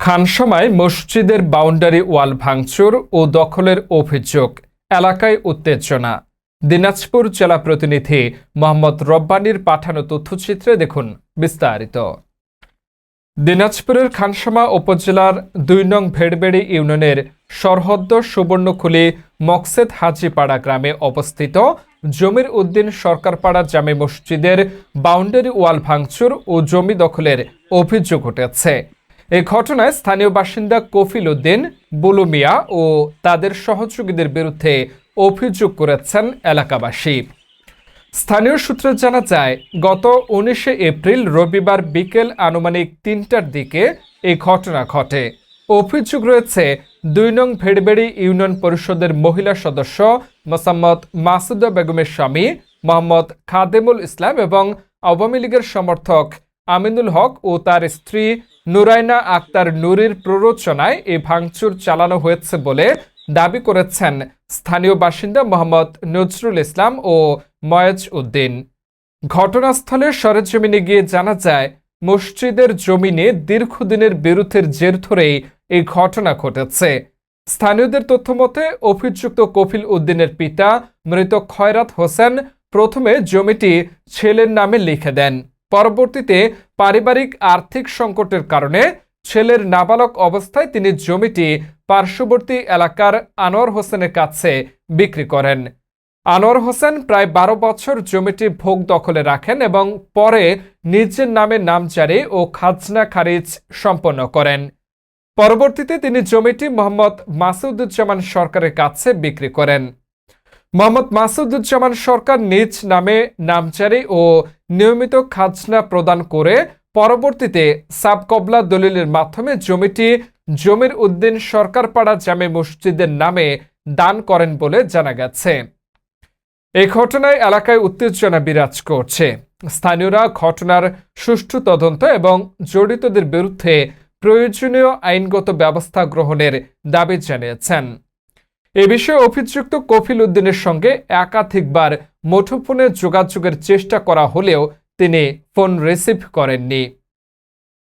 খানসামায় মসজিদের boundary wall ভাঙচুর ও দখলের অভিযোগ, এলাকায় উত্তেজনা। দিনাজপুর জেলা প্রতিনিধি মোহাম্মদ রব্বানীর পাঠানো তথ্যচিত্রে দেখুন বিস্তারিত। দিনাজপুরের খানসামা উপজেলার ২ নং ভেড়বেড়ি ইউনিয়নের সরহদ্দ সুবর্ণখুলি মকসেদ হাজীপাড়া গ্রামে অবস্থিত জমির উদ্দিন সরকারপাড়া জামে মসজিদের বাউন্ডারি ওয়াল ভাঙচুর ও জমি দখলের অভিযোগ উঠেছে। এই ঘটনায় স্থানীয় বাসিন্দা কফিল উদ্দিন, বুলু মিয়া ও তাদের সহযোগীদের বিরুদ্ধে অভিযোগ করেছেন এলাকাবাসী। স্থানীয় সূত্রে জানা যায়, গত ১৯ এপ্রিল রবিবার বিকেল আনুমানিক ৩টার দিকে এই ঘটনা ঘটে। অভিযোগ রয়েছে ২ নং ভেড়বেড়ি ইউনিয়ন পরিষদের মহিলা সদস্য মোসাম্মদ মাসুদা বেগমের স্বামী মোহাম্মদ খাদেমুল ইসলাম এবং আওয়ামী লীগের সমর্থক আমিনুল হক ও তার স্ত্রী নুরাইনা আক্তার নুরির প্ররোচনায় এই ভাঙচুর চালানো হয়েছে বলে দাবি করেছেন স্থানীয় বাসিন্দা মোহাম্মদ নজরুল ইসলাম ও ময়েজ উদ্দিন। ঘটনাস্থলে সরেজমিনে গিয়ে জানা যায়, মসজিদের জমিনে দীর্ঘদিনের বিরোধের জের ধরেই এই ঘটনা ঘটেছে। স্থানীয়দের তথ্যমতে অভিযুক্ত কফিল উদ্দিনের পিতা মৃত খয়রাত হোসেন প্রথমে জমিটি ছেলের নামে লিখে দেন। পরবর্তীতে পারিবারিক আর্থিক সংকটের কারণে ছেলের নাবালক অবস্থায় তিনি জমিটি পার্শ্ববর্তী এলাকার আনোয়ার হোসেনের কাছে বিক্রি করেন। আনোয়ার হোসেন প্রায় ১২ বছর জমিটি ভোগ দখলে রাখেন এবং পরে নিজের নামে নামজারি ও খাজনা খারিজ সম্পন্ন করেন। পরবর্তীতে তিনি জমিটি মোহাম্মদ মাসুদুজ্জামান সরকারের কাছে বিক্রি করেন। মোহাম্মদ মাসুদুজ্জামান সরকার নিজ নামে নামজারি ও নিয়মিত খাজনা প্রদান করে পরবর্তীতে সাবকবলা দলিলের মাধ্যমে জমিটি জমির উদ্দিন সরকারপাড়া জামে মসজিদের নামে দান করেন বলে জানা গেছে। এই ঘটনায় এলাকায় উত্তেজনা বিরাজ করছে। স্থানীয়রা ঘটনার সুষ্ঠু তদন্ত এবং জড়িতদের বিরুদ্ধে প্রয়োজনীয় আইনগত ব্যবস্থা গ্রহণের দাবি জানিয়েছেন। এ বিষয়ে অভিযুক্ত কফিল উদ্দিনের সঙ্গে একাধিকবার মুঠোফোনে যোগাযোগের চেষ্টা করা হলেও তিনি ফোন রিসিভ করেননি।